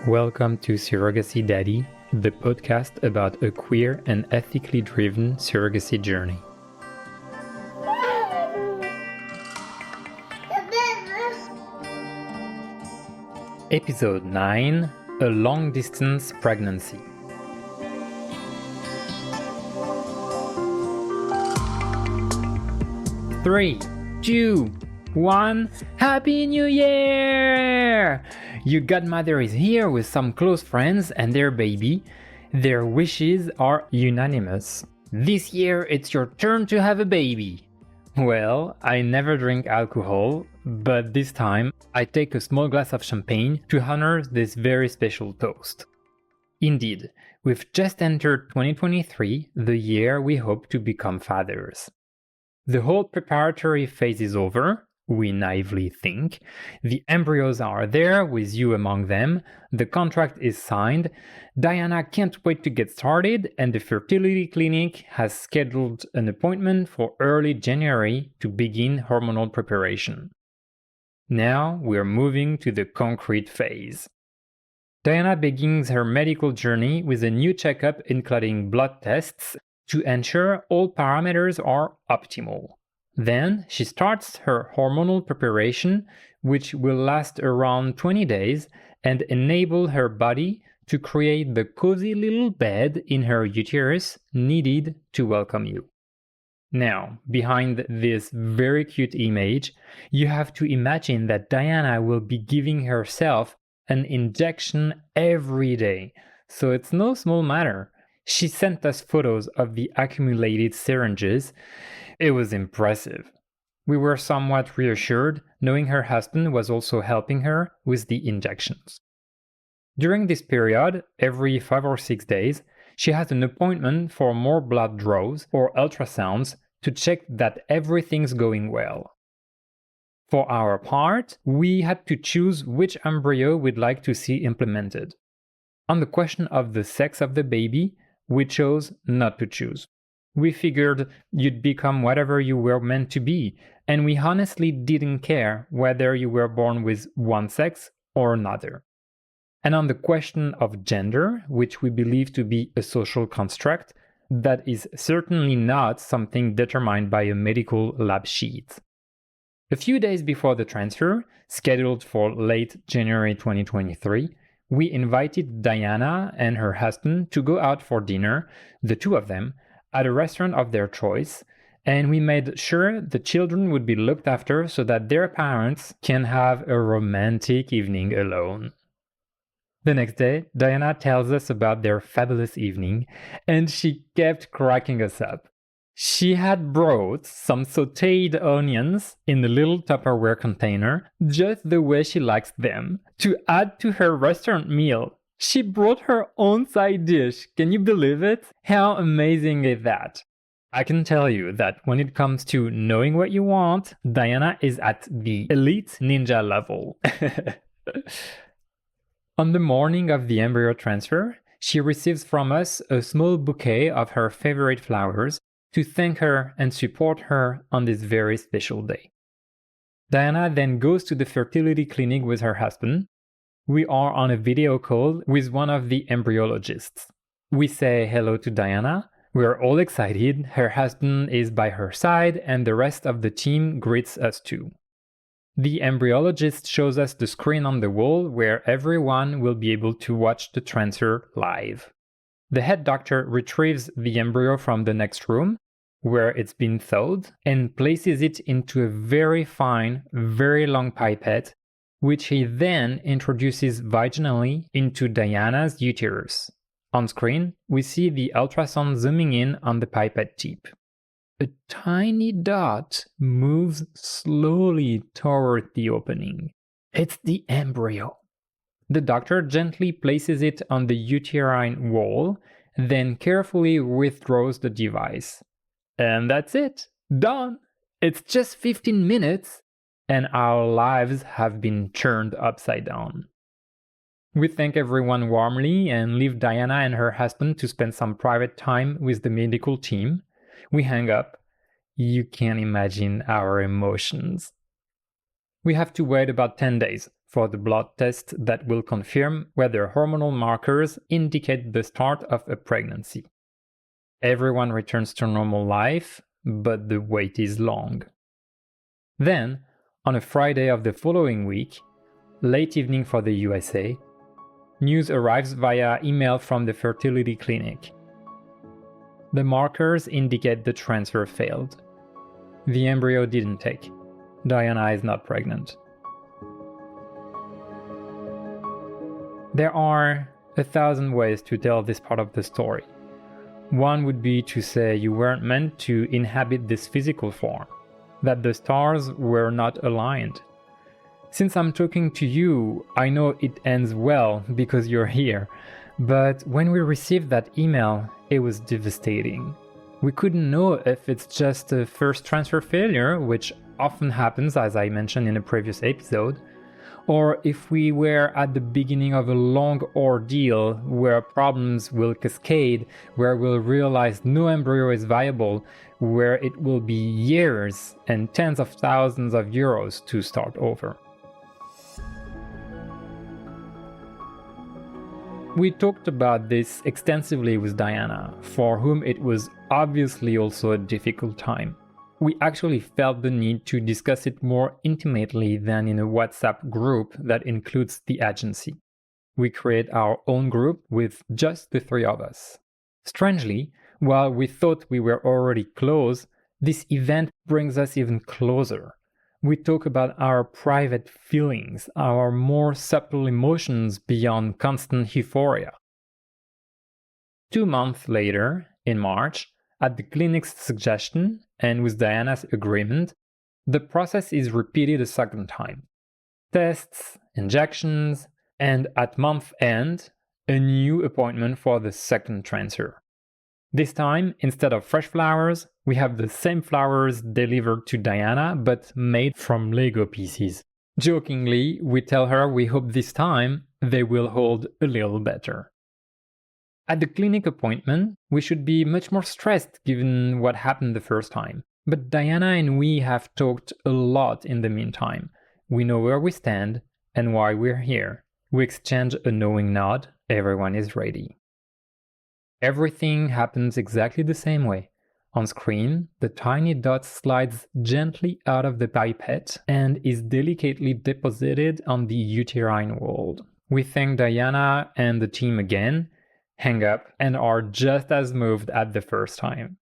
Welcome to Surrogacy Daddy, the podcast about a queer and ethically driven surrogacy journey. Episode 9, a long-distance pregnancy. Three, two, one, Happy New Year! Your godmother is here with some close friends and their baby. Their wishes are unanimous. This year it's your turn to have a baby. Well, I never drink alcohol, but this time I take a small glass of champagne to honor this very special toast. Indeed, we've just entered 2023, the year we hope to become fathers. The whole preparatory phase is over, we naively think. The embryos are there with you among them, the contract is signed, Diana can't wait to get started, and the fertility clinic has scheduled an appointment for early January to begin hormonal preparation. Now we're moving to the concrete phase. Diana begins her medical journey with a new checkup including blood tests to ensure all parameters are optimal. Then she starts her hormonal preparation, which will last around 20 days and enable her body to create the cozy little bed in her uterus needed to welcome you. Now, behind this very cute image, you have to imagine that Diana will be giving herself an injection every day, so it's no small matter. She sent us photos of the accumulated syringes. It was impressive. We were somewhat reassured, knowing her husband was also helping her with the injections. During this period, every 5 or 6 days, she has an appointment for more blood draws or ultrasounds to check that everything's going well. For our part, we had to choose which embryo we'd like to see implemented. On the question of the sex of the baby, we chose not to choose. We figured you'd become whatever you were meant to be, and we honestly didn't care whether you were born with one sex or another. And on the question of gender, which we believe to be a social construct, that is certainly not something determined by a medical lab sheet. A few days before the transfer, scheduled for late January 2023, we invited Diana and her husband to go out for dinner, the two of them, at a restaurant of their choice, and we made sure the children would be looked after so that their parents can have a romantic evening alone. The next day, Diana tells us about their fabulous evening, and she kept cracking us up. She had brought some sautéed onions in a little Tupperware container, just the way she likes them, to add to her restaurant meal. She brought her own side dish. Can you believe it? How amazing is that? I can tell you that when it comes to knowing what you want, Diana is at the elite ninja level. On the morning of the embryo transfer, she receives from us a small bouquet of her favorite flowers to thank her and support her on this very special day. Diana then goes to the fertility clinic with her husband. We are on a video call with one of the embryologists. We say hello to Diana. We're all excited. Her husband is by her side and the rest of the team greets us too. The embryologist shows us the screen on the wall where everyone will be able to watch the transfer live. The head doctor retrieves the embryo from the next room, where it's been thawed, and places it into a very fine, very long pipette, which he then introduces vaginally into Diana's uterus. On screen, we see the ultrasound zooming in on the pipette tip. A tiny dot moves slowly toward the opening. It's the embryo. The doctor gently places it on the uterine wall, then carefully withdraws the device. And that's it. Done! It's just 15 minutes, and our lives have been turned upside down. We thank everyone warmly and leave Diana and her husband to spend some private time with the medical team. We hang up. You can't imagine our emotions. We have to wait about 10 days for the blood test that will confirm whether hormonal markers indicate the start of a pregnancy. Everyone returns to normal life, but the wait is long. Then, on a Friday of the following week, late evening for the USA, news arrives via email from the fertility clinic. The markers indicate the transfer failed. The embryo didn't take. Diana is not pregnant. There are 1,000 ways to tell this part of the story. One would be to say you weren't meant to inhabit this physical form, that the stars were not aligned. Since I'm talking to you, I know it ends well because you're here, but when we received that email, it was devastating. We couldn't know if it's just a first transfer failure, which often happens, as I mentioned in a previous episode, or if we were at the beginning of a long ordeal where problems will cascade, where we'll realize no embryo is viable, where it will be years and tens of thousands of euros to start over. We talked about this extensively with Diana, for whom it was obviously also a difficult time. We actually felt the need to discuss it more intimately than in a WhatsApp group that includes the agency. We create our own group with just the three of us. Strangely, while we thought we were already close, this event brings us even closer. We talk about our private feelings, our more subtle emotions beyond constant euphoria. 2 months later, in March, at the clinic's suggestion and with Diana's agreement, the process is repeated a second time. Tests, injections, and at month end, a new appointment for the second transfer. This time, instead of fresh flowers, we have the same flowers delivered to Diana but made from Lego pieces. Jokingly, we tell her we hope this time they will hold a little better. At the clinic appointment, we should be much more stressed given what happened the first time. But Diana and we have talked a lot in the meantime. We know where we stand and why we're here. We exchange a knowing nod, everyone is ready. Everything happens exactly the same way. On screen, the tiny dot slides gently out of the pipette and is delicately deposited on the uterine wall. We thank Diana and the team again, hang up, and are just as moved as the first time.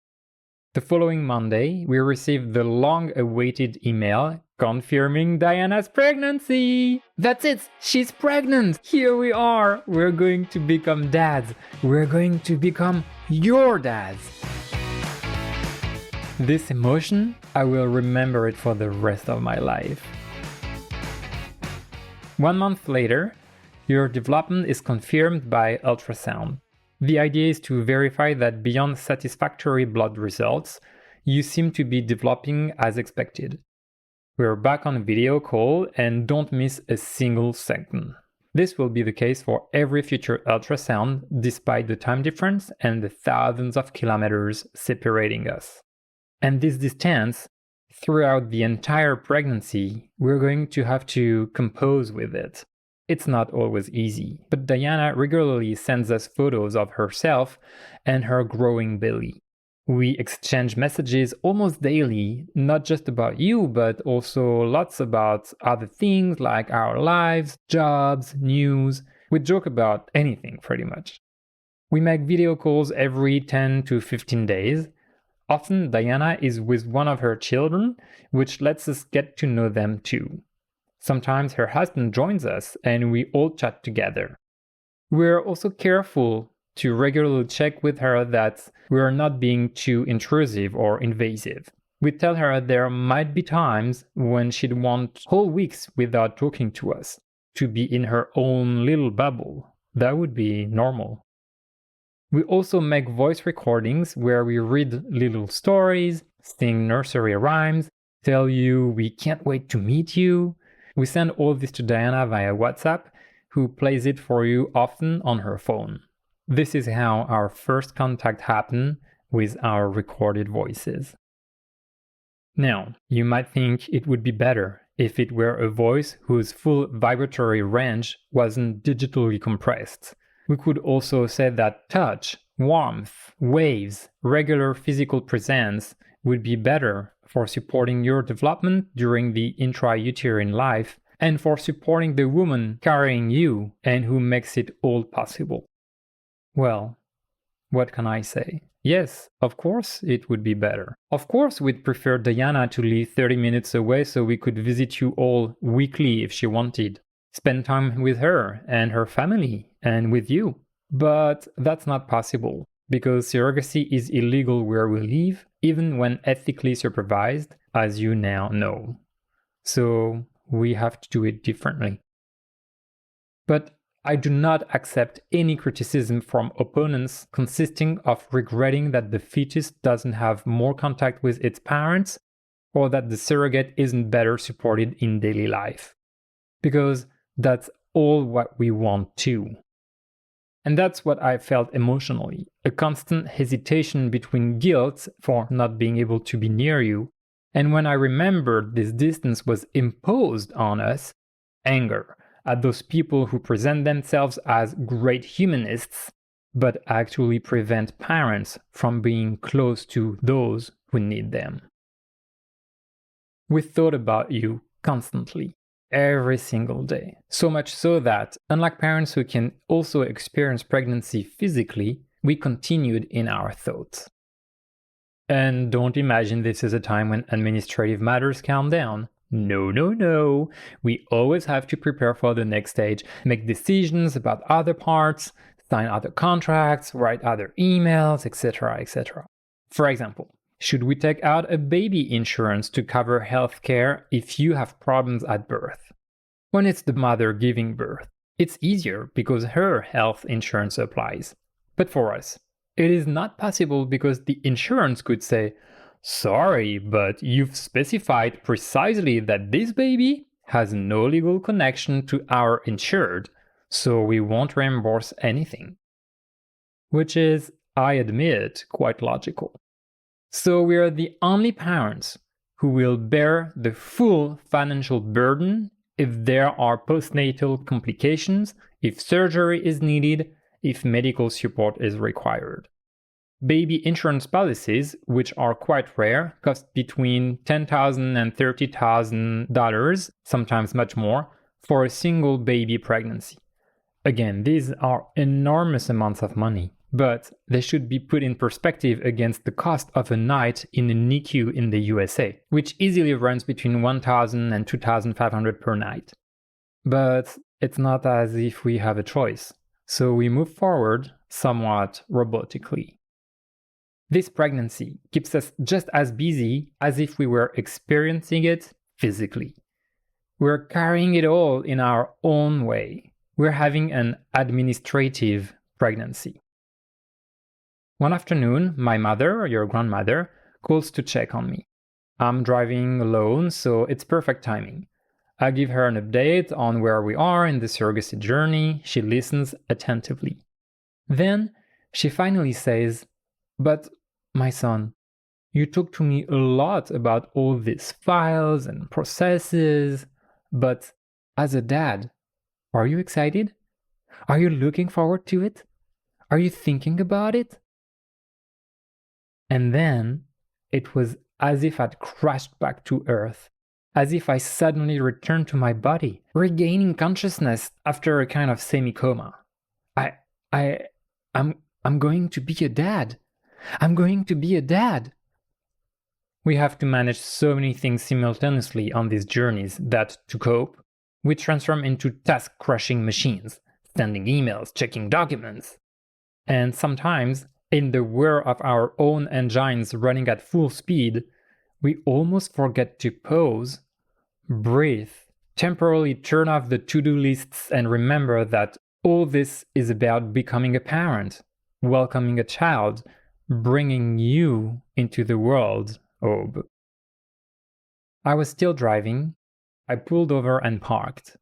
The following Monday, we received the long-awaited email confirming Diana's pregnancy. That's it, she's pregnant. Here we are. We're going to become dads. We're going to become your dads. This emotion, I will remember it for the rest of my life. 1 month later, your development is confirmed by ultrasound. The idea is to verify that beyond satisfactory blood results, you seem to be developing as expected. We're back on a video call and don't miss a single second. This will be the case for every future ultrasound, despite the time difference and the thousands of kilometers separating us. And this distance, throughout the entire pregnancy, we're going to have to compose with it. It's not always easy, but Diana regularly sends us photos of herself and her growing belly. We exchange messages almost daily, not just about you, but also lots about other things like our lives, jobs, news. We joke about anything pretty much. We make video calls every 10 to 15 days. Often Diana is with one of her children, which lets us get to know them too. Sometimes her husband joins us and we all chat together. We're also careful to regularly check with her that we're not being too intrusive or invasive. We tell her there might be times when she'd want whole weeks without talking to us, to be in her own little bubble. That would be normal. We also make voice recordings where we read little stories, sing nursery rhymes, tell you we can't wait to meet you. We send all this to Diana via WhatsApp, who plays it for you often on her phone. This is how our first contact happened with our recorded voices. Now, you might think it would be better if it were a voice whose full vibratory range wasn't digitally compressed. We could also say that touch, warmth, waves, regular physical presence would be better for supporting your development during the intrauterine life and for supporting the woman carrying you and who makes it all possible. Well, what can I say? Yes, of course it would be better. Of course we'd prefer Diana to live 30 minutes away so we could visit you all weekly if she wanted. Spend time with her and her family and with you. But that's not possible because surrogacy is illegal where we live, even when ethically supervised, as you now know. So we have to do it differently. But I do not accept any criticism from opponents consisting of regretting that the fetus doesn't have more contact with its parents or that the surrogate isn't better supported in daily life. Because that's all what we want too. And that's what I felt emotionally, a constant hesitation between guilt for not being able to be near you, and when I remembered this distance was imposed on us, anger at those people who present themselves as great humanists, but actually prevent parents from being close to those who need them. We thought about you constantly, every single day, so much so that, unlike parents who can also experience pregnancy physically, we continued in our thoughts. And don't imagine this is a time when administrative matters calm down. No, no, no. We always have to prepare for the next stage, make decisions about other parts, sign other contracts, write other emails, etc., etc. For example, should we take out a baby insurance to cover healthcare if you have problems at birth? When it's the mother giving birth, it's easier because her health insurance applies. But for us, it is not possible because the insurance could say, sorry, but you've specified precisely that this baby has no legal connection to our insured, so we won't reimburse anything. Which is, I admit, quite logical. So we are the only parents who will bear the full financial burden if there are postnatal complications, if surgery is needed, if medical support is required. Baby insurance policies, which are quite rare, cost between $10,000 and $30,000, sometimes much more, for a single baby pregnancy. Again, these are enormous amounts of money, but they should be put in perspective against the cost of a night in a NICU in the USA, which easily runs between $1,000 and $2,500 per night. But it's not as if we have a choice, so we move forward somewhat robotically. This pregnancy keeps us just as busy as if we were experiencing it physically. We're carrying it all in our own way. We're having an administrative pregnancy. One afternoon, my mother, your grandmother, calls to check on me. I'm driving alone, so it's perfect timing. I give her an update on where we are in the surrogacy journey. She listens attentively. Then she finally says, "But my son, you talk to me a lot about all these files and processes, but as a dad, are you excited? Are you looking forward to it? Are you thinking about it?" And then it was as if I'd crashed back to earth, as if I suddenly returned to my body, regaining consciousness after a kind of semi-coma. I'm going to be a dad. I'm going to be a dad. We have to manage so many things simultaneously on these journeys that, to cope, we transform into task-crushing machines, sending emails, checking documents. And sometimes, in the whir of our own engines running at full speed, we almost forget to pause, breathe, temporarily turn off the to-do lists and remember that all this is about becoming a parent, welcoming a child, bringing you into the world, Aube. I was still driving. I pulled over and parked.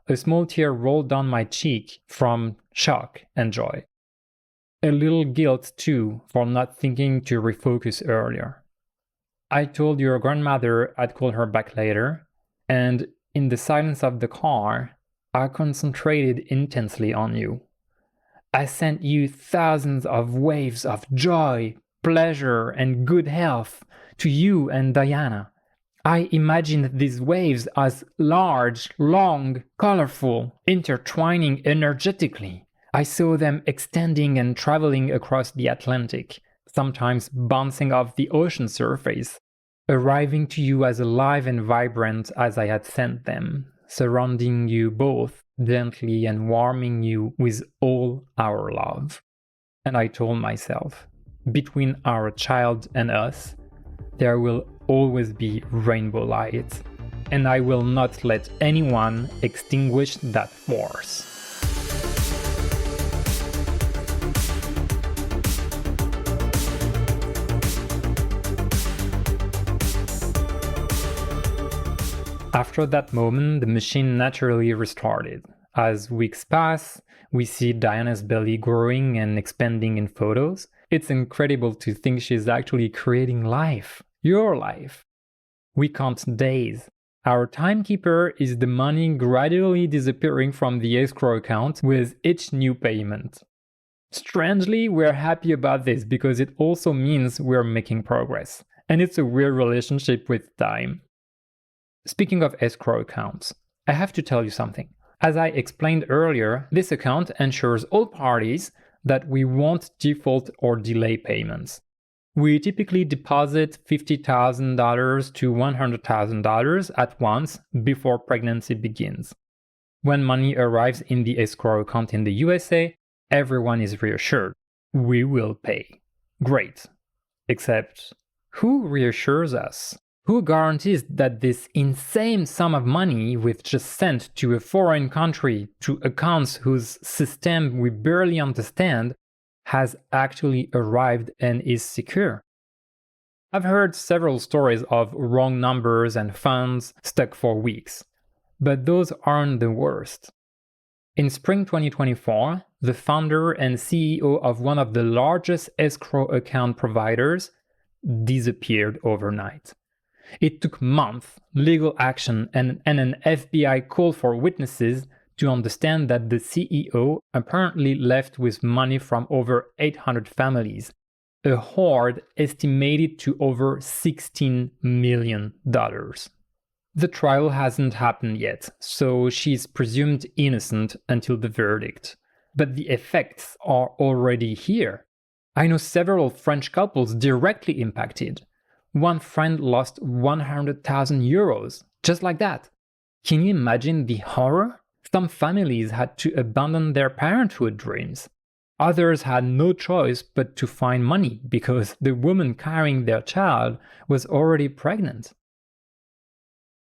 A small tear rolled down my cheek from shock and joy. A little guilt, too, for not thinking to refocus earlier. I told your grandmother I'd call her back later, and in the silence of the car, I concentrated intensely on you. I sent you thousands of waves of joy, pleasure, and good health to you and Diana. I imagined these waves as large, long, colorful, intertwining energetically. I saw them extending and traveling across the Atlantic, sometimes bouncing off the ocean surface, arriving to you as alive and vibrant as I had sent them, surrounding you both gently and warming you with all our love. And I told myself, between our child and us, there will always be rainbow light, and I will not let anyone extinguish that force. After that moment, the machine naturally restarted. As weeks pass, we see Diana's belly growing and expanding in photos. It's incredible to think she's actually creating life, your life. We count days. Our timekeeper is the money gradually disappearing from the escrow account with each new payment. Strangely, we're happy about this because it also means we're making progress. And it's a weird relationship with time. Speaking of escrow accounts, I have to tell you something. As I explained earlier, this account ensures all parties that we won't default or delay payments. We typically deposit $50,000 to $100,000 at once before pregnancy begins. When money arrives in the escrow account in the USA, everyone is reassured. We will pay. Great. Except, who reassures us? Who guarantees that this insane sum of money we've just sent to a foreign country to accounts whose system we barely understand has actually arrived and is secure? I've heard several stories of wrong numbers and funds stuck for weeks, but those aren't the worst. In spring 2024, the founder and CEO of one of the largest escrow account providers disappeared overnight. It took months, legal action, and an FBI call for witnesses to understand that the CEO apparently left with money from over 800 families, a hoard estimated to over $16 million. The trial hasn't happened yet, so she's presumed innocent until the verdict. But the effects are already here. I know several French couples directly impacted. One friend lost 100,000 euros, just like that. Can you imagine the horror? Some families had to abandon their parenthood dreams. Others had no choice but to find money because the woman carrying their child was already pregnant.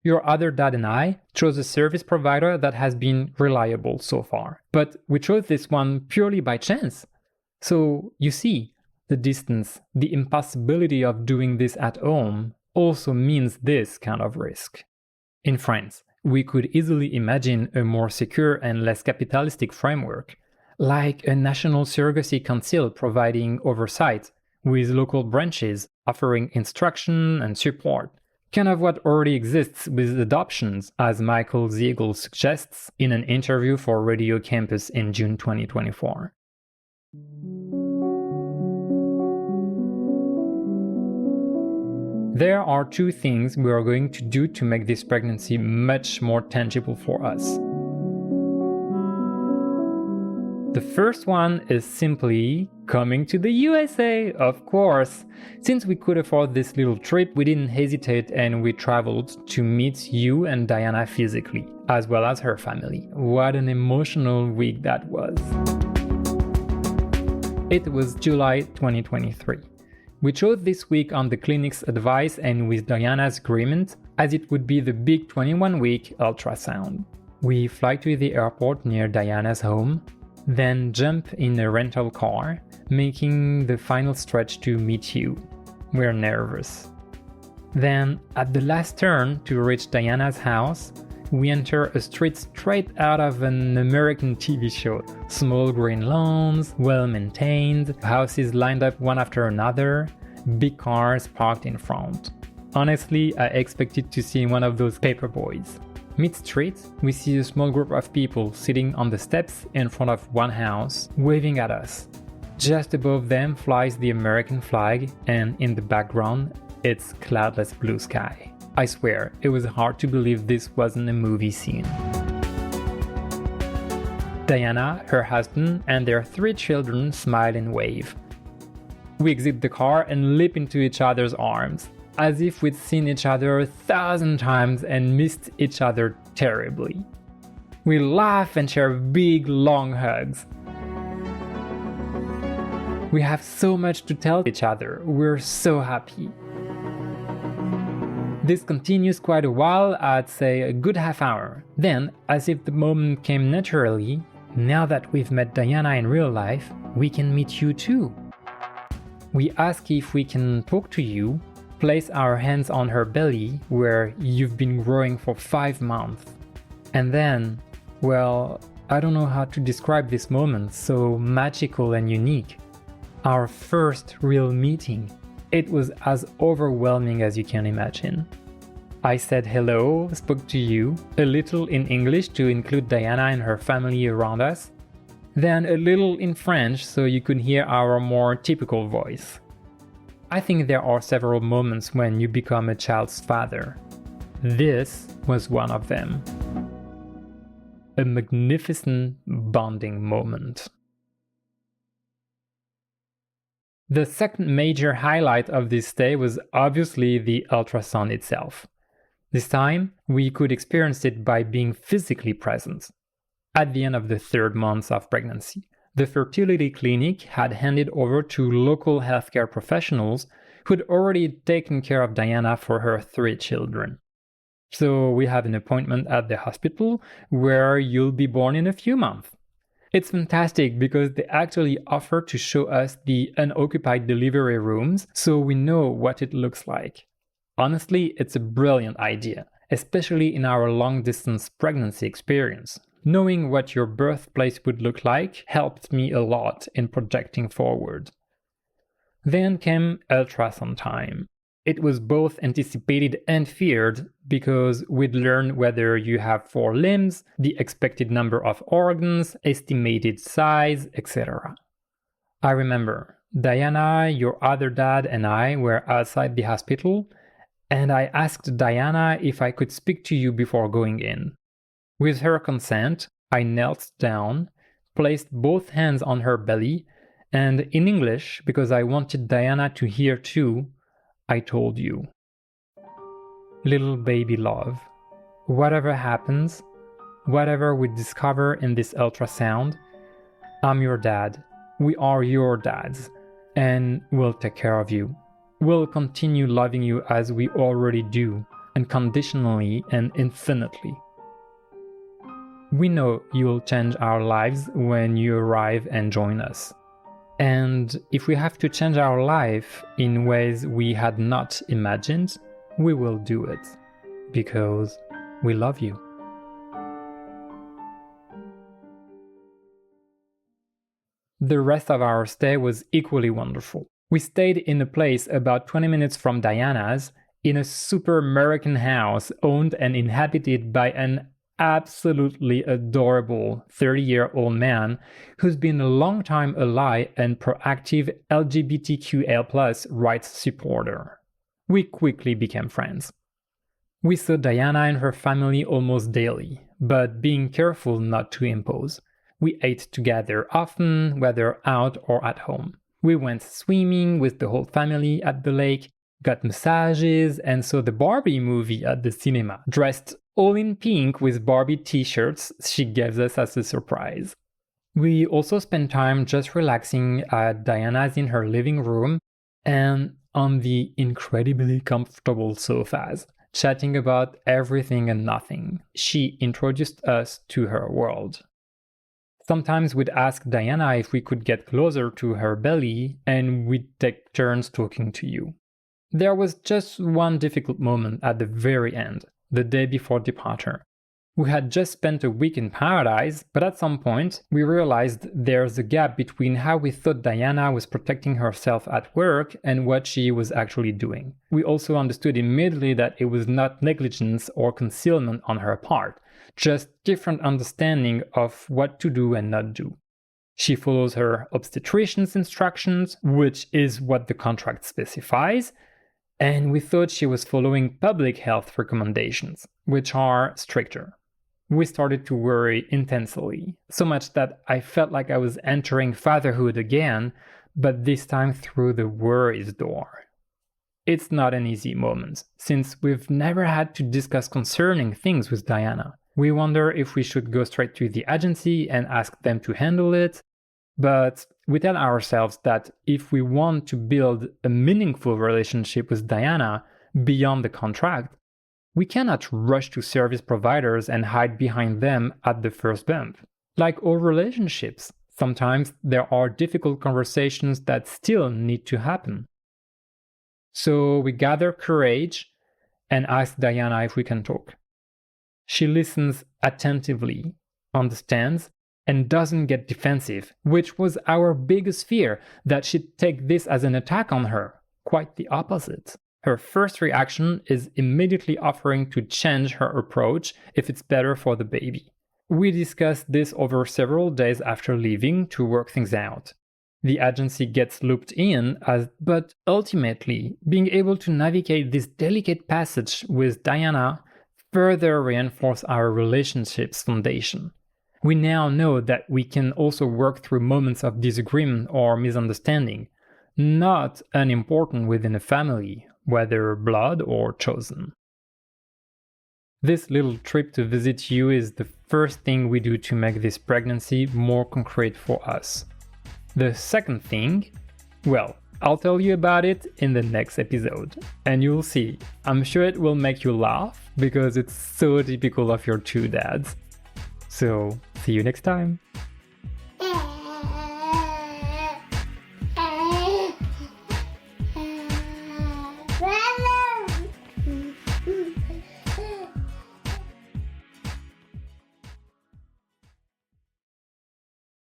Your other dad and I chose a service provider that has been reliable so far, but we chose this one purely by chance. So, you see, the distance, the impossibility of doing this at home also means this kind of risk. In France, we could easily imagine a more secure and less capitalistic framework, like a national surrogacy council providing oversight, with local branches offering instruction and support, kind of what already exists with adoptions, as Michael Ziegel suggests in an interview for Radio Campus in June 2024. There are two things we are going to do to make this pregnancy much more tangible for us. The first one is simply coming to the USA, of course. Since we could afford this little trip, we didn't hesitate and we traveled to meet you and Diana physically, as well as her family. What an emotional week that was. It was July 2023. We chose this week on the clinic's advice and with Diana's agreement, as it would be the big 21-week ultrasound. We fly to the airport near Diana's home, then jump in a rental car, making the final stretch to meet you. We're nervous. Then, at the last turn to reach Diana's house, We enter a street straight out of an American TV show. Small green lawns, well-maintained, houses lined up one after another, big cars parked in front. Honestly, I expected to see one of those paper boys. Mid-street, we see a small group of people sitting on the steps in front of one house, waving at us. Just above them flies the American flag, and in the background, it's cloudless blue sky. I swear, it was hard to believe this wasn't a movie scene. Diana, her husband, and their 3 children smile and wave. We exit the car and leap into each other's arms, as if we'd seen each other 1,000 times and missed each other terribly. We laugh and share big, long hugs. We have so much to tell each other, we're so happy. This continues quite a while, I'd say a good half hour. Then, as if the moment came naturally, now that we've met Diana in real life, we can meet you too. We ask if we can talk to you, place our hands on her belly where you've been growing for 5 months. And then, well, I don't know how to describe this moment, so magical and unique. Our first real meeting. It was as overwhelming as you can imagine. I said hello, spoke to you, a little in English to include Diana and her family around us, then a little in French so you could hear our more typical voice. I think there are several moments when you become a child's father. This was one of them. A magnificent bonding moment. The second major highlight of this day was obviously the ultrasound itself. This time, we could experience it by being physically present. At the end of the 3rd month of pregnancy, the fertility clinic had handed over to local healthcare professionals who'd already taken care of Diana for her 3 children. So we have an appointment at the hospital where you'll be born in a few months. It's fantastic because they actually offer to show us the unoccupied delivery rooms so we know what it looks like. Honestly, it's a brilliant idea, especially in our long-distance pregnancy experience. Knowing what your birthplace would look like helped me a lot in projecting forward. Then came ultrasound time. It was both anticipated and feared because we'd learn whether you have 4 limbs, the expected number of organs, estimated size, etc. I remember Diana, your other dad, and I were outside the hospital, and I asked Diana if I could speak to you before going in. With her consent, I knelt down, placed both hands on her belly, and in English, because I wanted Diana to hear too, I told you. Little baby love, whatever happens, whatever we discover in this ultrasound, I'm your dad, we are your dads, and we'll take care of you. We'll continue loving you as we already do, unconditionally and infinitely. We know you'll change our lives when you arrive and join us. And if we have to change our life in ways we had not imagined, we will do it, because we love you. The rest of our stay was equally wonderful. We stayed in a place about 20 minutes from Diana's, in a super American house owned and inhabited by an absolutely adorable 30-year-old man who's been a long-time ally and proactive LGBTQL+ rights supporter. We quickly became friends. We saw Diana and her family almost daily, but being careful not to impose. We ate together often, whether out or at home. We went swimming with the whole family at the lake, got massages, and saw the Barbie movie at the cinema, dressed all in pink with Barbie t-shirts she gave us as a surprise. We also spent time just relaxing at Diana's in her living room and on the incredibly comfortable sofas, chatting about everything and nothing. She introduced us to her world. Sometimes we'd ask Diana if we could get closer to her belly, and we'd take turns talking to you. There was just one difficult moment at the very end, the day before departure. We had just spent a week in paradise, but at some point, we realized there's a gap between how we thought Diana was protecting herself at work and what she was actually doing. We also understood immediately that it was not negligence or concealment on her part, just different understanding of what to do and not do. She follows her obstetrician's instructions, which is what the contract specifies, and we thought she was following public health recommendations, which are stricter. We started to worry intensely, so much that I felt like I was entering fatherhood again, but this time through the worries door. It's not an easy moment, since we've never had to discuss concerning things with Diana. We wonder if we should go straight to the agency and ask them to handle it, but we tell ourselves that if we want to build a meaningful relationship with Diana beyond the contract, we cannot rush to service providers and hide behind them at the first bump. Like all relationships, sometimes there are difficult conversations that still need to happen. So we gather courage and ask Diana if we can talk. She listens attentively, understands, and doesn't get defensive, which was our biggest fear, that she'd take this as an attack on her. Quite the opposite. Her first reaction is immediately offering to change her approach if it's better for the baby. We discussed this over several days after leaving to work things out. The agency gets looped in, but ultimately, being able to navigate this delicate passage with Diana further reinforced our relationship's foundation. We now know that we can also work through moments of disagreement or misunderstanding, not unimportant within a family, whether blood or chosen. This little trip to visit you is the first thing we do to make this pregnancy more concrete for us. The second thing, well, I'll tell you about it in the next episode, and you'll see. I'm sure it will make you laugh because it's so typical of your two dads. So, see you next time!